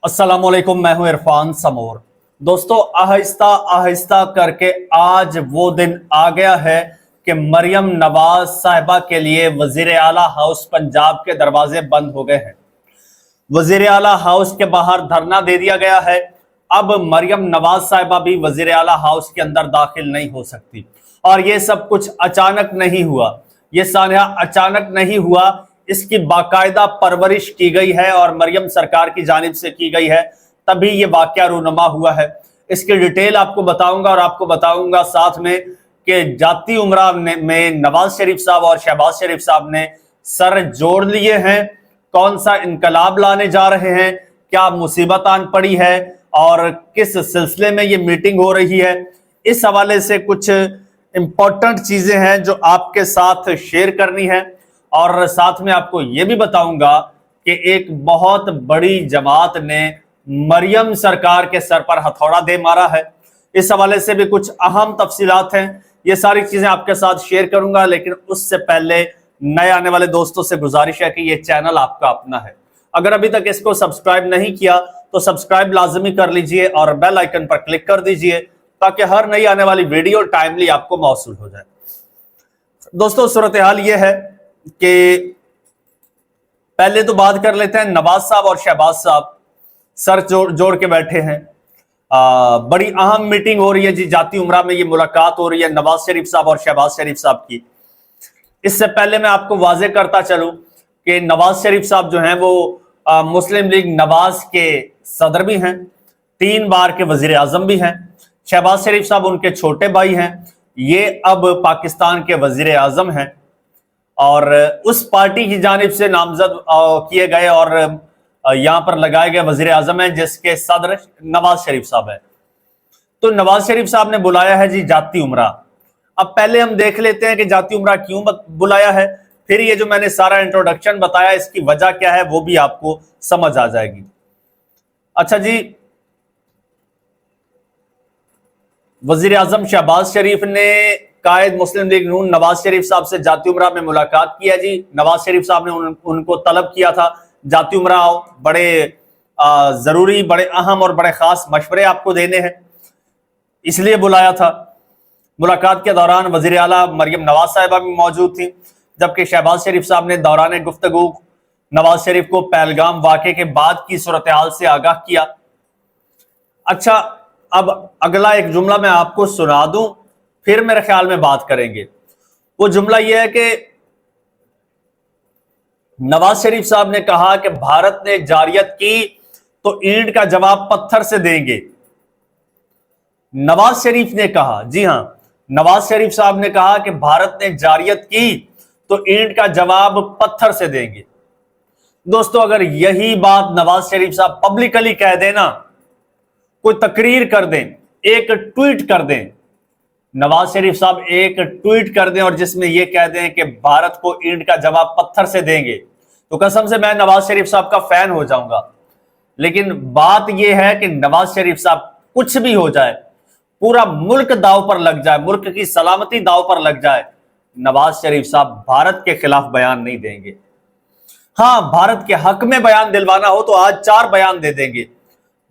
अस्सलामुअलैकुम, मैं हूं इरफान समोर। दोस्तों, आहिस्ता आहिस्ता करके आज वो दिन आ गया है कि मरियम नवाज साहिबा के लिए वजीर आला हाउस पंजाब के दरवाजे बंद हो गए हैं। वजीर आला हाउस के बाहर धरना दे दिया गया है। अब मरियम नवाज साहिबा भी वजीर आला हाउस के अंदर दाखिल नहीं हो सकती। और ये सब कुछ अचानक नहीं हुआ, ये सान्या अचानक नहीं हुआ, इसकी बाकायदा परवरिश की गई है और मरियम सरकार की जानिब से की गई है, तभी ये वाकया रूनुमा हुआ है। इसकी डिटेल आपको बताऊंगा और आपको बताऊंगा साथ में कि जाती उमरा में नवाज शरीफ साहब और शहबाज शरीफ साहब ने सर जोड़ लिए हैं, कौन सा इनकलाब लाने जा रहे हैं, क्या मुसीबत आन पड़ी है और किस सिलसिले में ये मीटिंग हो रही है। इस हवाले से कुछ इंपॉर्टेंट चीजें हैं जो आपके साथ शेयर करनी है और साथ में आपको यह भी बताऊंगा कि एक बहुत बड़ी जमात ने मरियम सरकार के सर पर हथौड़ा दे मारा है। इस हवाले से भी कुछ अहम तफसीलात हैं, ये सारी चीजें आपके साथ शेयर करूंगा। लेकिन उससे पहले नए आने वाले दोस्तों से गुजारिश है कि ये चैनल आपका अपना है, अगर अभी तक इसको सब्सक्राइब नहीं किया तो सब्सक्राइब लाजमी कर लीजिए और बेल आइकन पर क्लिक कर दीजिए ताकि हर नई आने वाली वीडियो टाइमली आपको मौसूल हो जाए। दोस्तों, सूरत हाल ये है कि पहले तो बात कर लेते हैं, नवाज साहब और शहबाज साहब सर जोड़ के बैठे हैं। बड़ी अहम मीटिंग हो रही है जी, जाती उमरा में ये मुलाकात हो रही है नवाज शरीफ साहब और शहबाज शरीफ साहब की। इससे पहले मैं आपको वाजे करता चलूं कि नवाज शरीफ साहब जो हैं वो मुस्लिम लीग नवाज के सदर भी हैं, 3 बार के वजीर आजम भी हैं। शहबाज शरीफ साहब उनके छोटे भाई हैं, ये अब पाकिस्तान के वजीर आजम हैं और उस पार्टी की जानिब से नामजद किए गए और यहां पर लगाए गए वजीर आजम है जिसके सदर नवाज शरीफ साहब है। तो नवाज शरीफ साहब ने बुलाया है जी जाती उमरा। अब पहले हम देख लेते हैं कि जाती उमरा क्यों बुलाया है, फिर ये जो मैंने सारा इंट्रोडक्शन बताया इसकी वजह क्या है वो भी आपको समझ आ जाएगी। अच्छा जी, वजीर आजम शहबाज शरीफ ने कायद मुस्लिम लीग नून नवाज शरीफ साहब से जाती उमरा में मुलाकात किया जी। नवाज शरीफ साहब ने उनको तलब किया था, जाती उमरा आओ, बड़े जरूरी, बड़े अहम और बड़े खास मशवरे आपको देने हैं, इसलिए बुलाया था। मुलाकात के दौरान वजीर आला मरियम नवाज साहिबा भी मौजूद थी, जबकि शहबाज शरीफ साहब ने दौरान गुफ्तगू नवाज शरीफ को पहलगाम वाक़े के बाद की सूरत हाल से आगाह किया। अच्छा, अब अगला एक जुमला मैं आपको सुना दूं, फिर मेरे ख्याल में बात करेंगे। वो जुमला यह है कि नवाज शरीफ साहब ने कहा कि भारत ने जारियत की तो ईंट का जवाब पत्थर से देंगे। नवाज शरीफ ने कहा, जी हां, नवाज शरीफ साहब ने कहा कि भारत ने जारियत की तो ईंट का जवाब पत्थर से देंगे। दोस्तों, अगर यही बात नवाज शरीफ साहब पब्लिकली कह देना, कोई तकरीर कर दें, एक ट्वीट कर दें, नवाज शरीफ साहब एक ट्वीट कर दें और जिसमें यह कह दें कि भारत को ईंट का जवाब पत्थर से देंगे, तो कसम से मैं नवाज शरीफ साहब का फैन हो जाऊंगा। लेकिन बात यह है कि नवाज शरीफ साहब कुछ भी हो जाए, पूरा मुल्क दाव पर लग जाए, मुल्क की सलामती दाव पर लग जाए, नवाज शरीफ साहब भारत के खिलाफ बयान नहीं देंगे। हां, भारत के हक में बयान दिलवाना हो तो आज 4 बयान दे देंगे,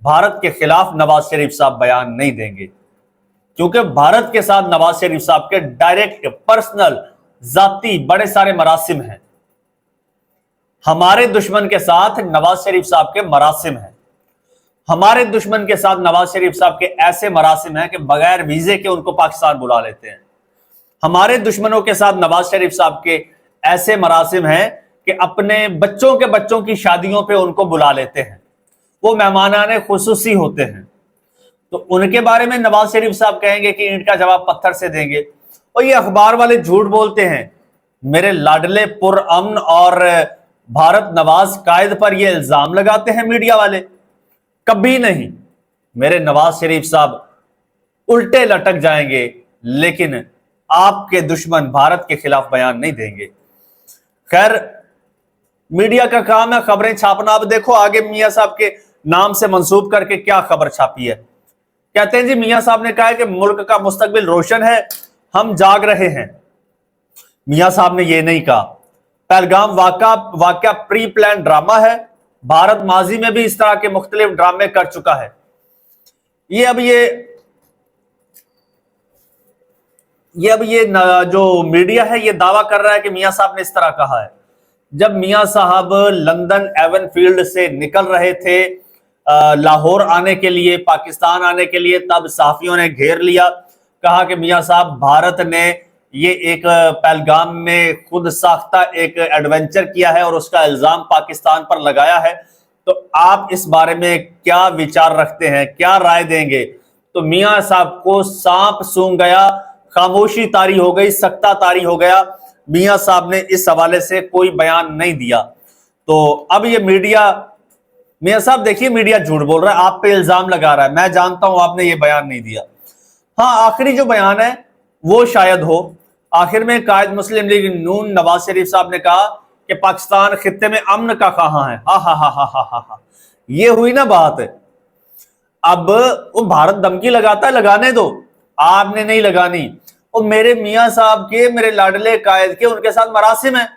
भारत के खिलाफ नवाज शरीफ साहब बयान नहीं देंगे, क्योंकि भारत के साथ नवाज शरीफ साहब के डायरेक्ट, पर्सनल, जाती बड़े सारे मरासिम हैं। हमारे दुश्मन के साथ नवाज शरीफ साहब के मरासिम हैं। हमारे दुश्मन के साथ नवाज शरीफ साहब के ऐसे मरासिम हैं कि बगैर वीजे के उनको पाकिस्तान बुला लेते हैं। हमारे दुश्मनों के साथ नवाज शरीफ साहब के ऐसे मरासिम हैं कि अपने बच्चों की शादियों पे उनको बुला लेते हैं, वो मेहमानाने खुसूसी होते हैं। तो उनके बारे में नवाज शरीफ साहब कहेंगे कि ईंट का जवाब पत्थर से देंगे। और ये अखबार वाले झूठ बोलते हैं, मेरे लाडले पुरअमन और भारत नवाज कायद पर ये इल्जाम लगाते हैं मीडिया वाले। कभी नहीं, मेरे नवाज शरीफ साहब उल्टे लटक जाएंगे, लेकिन आपके दुश्मन भारत के खिलाफ बयान नहीं देंगे। खैर, मीडिया का काम है खबरें छापना। अब देखो आगे मियां साहब के नाम से मंसूब करके क्या खबर छापी है। कहते हैं जी, मियां साहब ने कहा है कि मुल्क का मुस्तकबिल रोशन है, हम जाग रहे हैं। मियां साहब ने यह नहीं कहा। पहलगाम वाकया प्री प्लान ड्रामा है, भारत माजी में भी इस तरह के मुख्तलिफ ड्रामे कर चुका है। ये अब ये जो मीडिया है ये दावा कर रहा है कि मियां साहब ने इस तरह कहा है। जब मियां साहब लंदन एवन फील्ड से निकल रहे थे लाहौर आने के लिए, पाकिस्तान आने के लिए, तब सहाफियों ने घेर लिया, कहा कि मियां साहब भारत ने ये एक पहलगाम में खुद साख्ता एक एडवेंचर किया है और उसका इल्जाम पाकिस्तान पर लगाया है, तो आप इस बारे में क्या विचार रखते हैं, क्या राय देंगे? तो मियां साहब को सांप सूंघ गया, खामोशी तारी हो गई, सख्ता तारी हो गया। मियां साहब ने इस हवाले से कोई बयान नहीं दिया। तो अब ये मीडिया, मियां साहब देखिए मीडिया झूठ बोल रहा है, आप पे इल्जाम लगा रहा है, मैं जानता हूं आपने ये बयान नहीं दिया। हाँ, आखिरी जो बयान है वो शायद हो। आखिर में कायद मुस्लिम लीग नून नवाज शरीफ साहब ने कहा कि पाकिस्तान खित्ते में अमन का कहां है। हा हा हा हा हा हा, ये हुई ना बात। अब वो भारत धमकी लगाता है, लगाने दो, आपने नहीं लगानी। और मेरे मियां साहब के, मेरे लाडले कायद के, उनके साथ मरासिम है,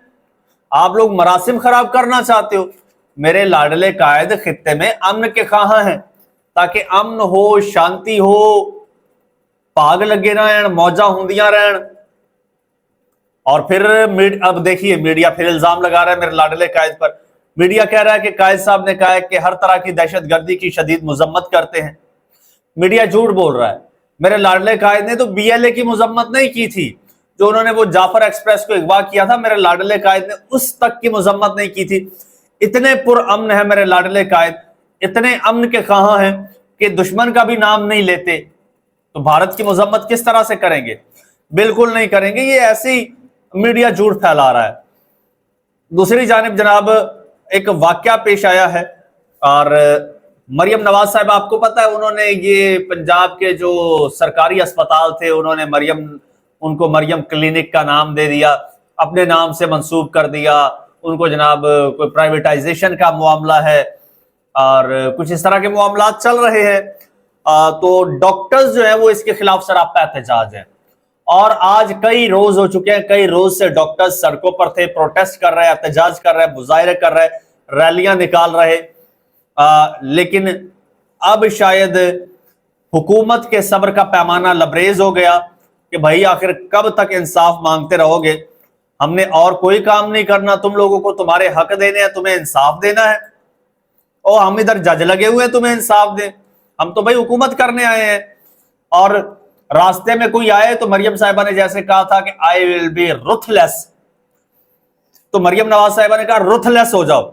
आप लोग मरासिम खराब करना चाहते हो। मेरे लाडले कायद खित्ते में अमन के कहां हैं, ताकि अमन हो, शांति हो, पाग लगे रहन, मौजा होंदियां रहन। और फिर अब देखिए मीडिया फिर इल्जाम लगा रहा है मेरे लाडले कायद पर। मीडिया कह रहा है कि कायद साहब ने कहा है कि हर तरह की दहशतगर्दी की शदीद मजम्मत करते हैं। मीडिया झूठ बोल रहा है। मेरे लाडले कायद ने तो बीएलए की मजम्मत नहीं की थी, जो उन्होंने वो जाफर एक्सप्रेस को अगवा किया था, मेरे लाडले कायद ने उस तक की मजम्मत नहीं की थी। इतने पुरअमन है मेरे लाडले कायद, इतने अमन के कहां हैं कि दुश्मन का भी नाम नहीं लेते, तो भारत की मजम्मत किस तरह से करेंगे? बिल्कुल नहीं करेंगे। ये ऐसे ही मीडिया झूठ फैला रहा है। दूसरी जानिब जनाब एक वाकया पेश आया है, और मरियम नवाज साहब, आपको पता है उन्होंने ये पंजाब के जो सरकारी अस्पताल थे, उन्होंने उनको मरियम क्लिनिक का नाम दे दिया, अपने नाम से मंसूब कर दिया उनको। जनाब कोई प्राइवेटाइजेशन का मामला है और कुछ इस तरह के मामला चल रहे हैं। तो डॉक्टर्स जो है वो इसके खिलाफ सरापा एहतजाज है, और आज कई रोज हो चुके हैं, कई रोज से डॉक्टर्स सड़कों पर थे, प्रोटेस्ट कर रहे हैं, एहतजाज कर रहे हैं, मुजाहरे कर रहे हैं, रैलियां निकाल रहे। लेकिन अब शायद हुकूमत के सब्र का पैमाना लबरेज हो गया कि भाई आखिर कब तक इंसाफ मांगते रहोगे? हमने और कोई काम नहीं करना, तुम लोगों को तुम्हारे हक देने हैं, तुम्हें इंसाफ देना है, और हम इधर जज लगे हुए हैं तुम्हें इंसाफ दें। हम तो भाई हुकूमत करने आए हैं। और रास्ते में कोई आए तो मरियम साहिबा ने जैसे कहा था कि आई विल बी रुथलेस, तो मरियम नवाज साहिबा ने कहा रुथलेस हो जाओ।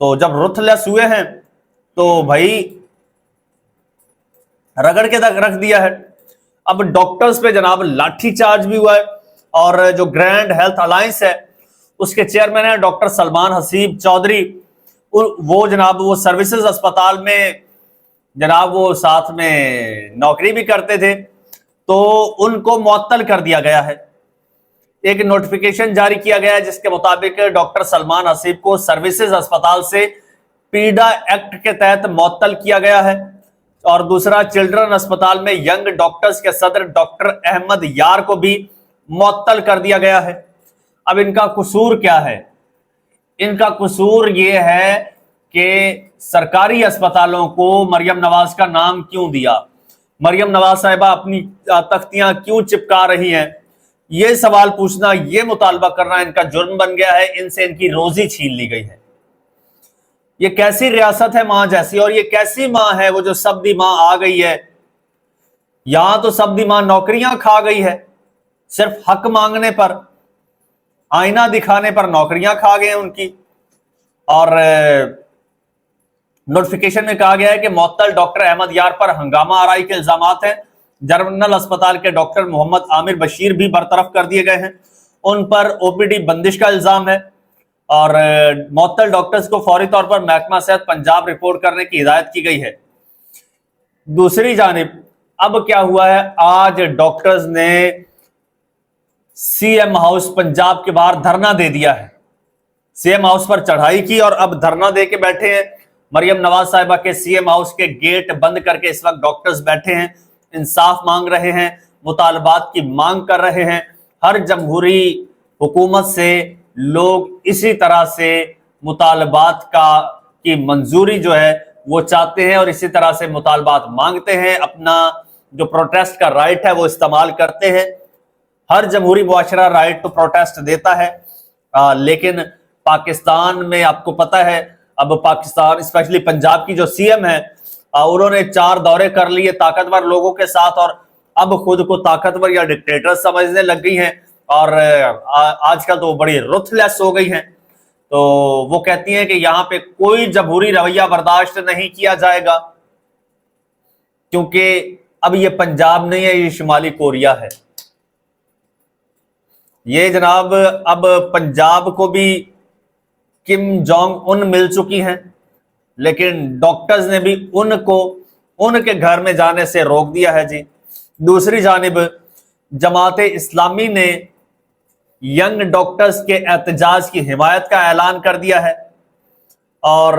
तो जब रुथलेस हुए हैं तो भाई रगड़ के तक रख दिया है। अब डॉक्टर्स पे जनाब लाठी चार्ज भी हुआ है, और जो ग्रैंड हेल्थ अलायंस है उसके चेयरमैन है डॉक्टर सलमान हसीब चौधरी, वो जनाब वो सर्विसेज अस्पताल में जनाब वो साथ में नौकरी भी करते थे, तो उनको मुअत्तल कर दिया गया है। एक नोटिफिकेशन जारी किया गया है जिसके मुताबिक डॉक्टर सलमान हसीब को सर्विसेज अस्पताल से पीडा एक्ट के तहत मुअत्तल किया गया है। और दूसरा, चिल्ड्रन अस्पताल में यंग डॉक्टर्स के सदर डॉक्टर अहमद यार को भी मुअत्तल कर दिया गया है। अब इनका कसूर क्या है? इनका कसूर ये है कि सरकारी अस्पतालों को मरियम नवाज का नाम क्यों दिया, मरियम नवाज साहिबा अपनी तख्तियां क्यों चिपका रही हैं, ये सवाल पूछना, ये मुतालबा करना इनका जुर्म बन गया है। इनसे इनकी रोजी छीन ली गई है। ये कैसी रियासत है मां जैसी, और ये कैसी मां है वो जो सब्दी मां आ गई है। यहां तो सब्दी मां नौकरियां खा गई है, सिर्फ हक मांगने पर, आईना दिखाने पर नौकरियां खा गए उनकी। और नोटिफिकेशन में कहा गया है कि मुअत्तल डॉक्टर अहमद यार पर हंगामा आराई के इल्जामात हैं। जनरल अस्पताल के डॉक्टर मोहम्मद आमिर बशीर भी बरतरफ कर दिए गए हैं, उन पर ओपीडी बंदिश का इल्जाम है। और मुअत्तल डॉक्टर्स को फौरी तौर पर महकमा सेहत पंजाब रिपोर्ट करने की हिदायत की गई है। दूसरी जानिब अब क्या हुआ है, आज डॉक्टर्स ने सीएम हाउस पंजाब के बाहर धरना दे दिया है। सीएम हाउस पर चढ़ाई की और अब धरना दे के बैठे हैं। मरियम नवाज साहिबा के सीएम हाउस के गेट बंद करके इस वक्त डॉक्टर्स बैठे हैं, इंसाफ मांग रहे हैं, मुतालबात की मांग कर रहे हैं। हर जमहूरी हुकूमत से लोग इसी तरह से मुतालबात کی منظوری جو ہے وہ چاہتے ہیں اور اسی طرح سے مطالبات مانگتے ہیں، اپنا جو پروٹیسٹ کا رائٹ ہے وہ استعمال کرتے ہیں۔ ہر جمہوری معاشرہ رائٹ ٹو پروٹیسٹ دیتا ہے، لیکن پاکستان میں آپ کو پتہ ہے اب پاکستان اسپیشلی پنجاب کی جو سی ایم ہے انہوں نے 4 دورے کر لیے طاقتور لوگوں کے ساتھ اور اب خود کو طاقتور یا ڈکٹیٹر سمجھنے لگ گئی ہیں اور آج کل تو وہ بڑی رتھ لیس ہو گئی ہیں۔ تو وہ کہتی ہیں کہ یہاں پہ کوئی جمہوری رویہ برداشت نہیں کیا جائے گا، کیونکہ اب یہ پنجاب نہیں ہے، یہ شمالی کوریا ہے۔ یہ جناب اب پنجاب کو بھی کم جونگ ان مل چکی ہیں، لیکن ڈاکٹرز نے بھی ان کو ان کے گھر میں جانے سے روک دیا ہے جی۔ دوسری جانب جماعت اسلامی نے ینگ ڈاکٹرز کے احتجاج کی حمایت کا اعلان کر دیا ہے، اور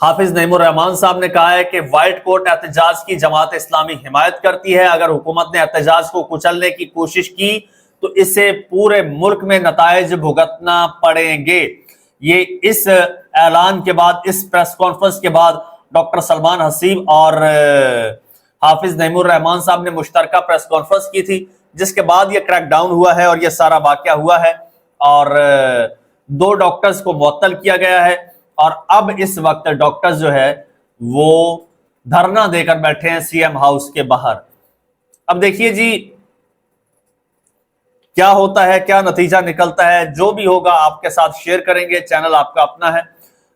حافظ نعیم الرحمان صاحب نے کہا ہے کہ وائٹ کوٹ احتجاج کی جماعت اسلامی حمایت کرتی ہے۔ اگر حکومت نے احتجاج کو کچلنے کی کوشش کی تو اس سے پورے ملک میں نتائج بھگتنا پڑیں گے۔ یہ اس اعلان کے بعد، اس پریس کانفرنس کے بعد ڈاکٹر سلمان حسیب اور حافظ نعیم الرحمان صاحب نے مشترکہ پریس کانفرنس کی تھی، جس کے بعد یہ کریک ڈاؤن ہوا ہے اور یہ سارا واقعہ ہوا ہے اور 2 ڈاکٹرز کو معطل کیا گیا ہے، اور اب اس وقت ڈاکٹرز جو ہے وہ دھرنا دے کر بیٹھے ہیں سی ایم ہاؤس کے باہر۔ اب دیکھیے جی کیا ہوتا ہے، کیا نتیجہ نکلتا ہے، جو بھی ہوگا آپ کے ساتھ شیئر کریں گے۔ چینل آپ کا اپنا ہے،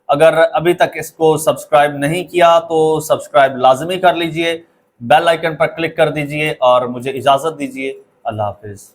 اگر ابھی تک اس کو سبسکرائب نہیں کیا تو سبسکرائب لازمی کر لیجئے، بیل آئیکن پر کلک کر دیجئے اور مجھے اجازت دیجئے۔ اللہ حافظ۔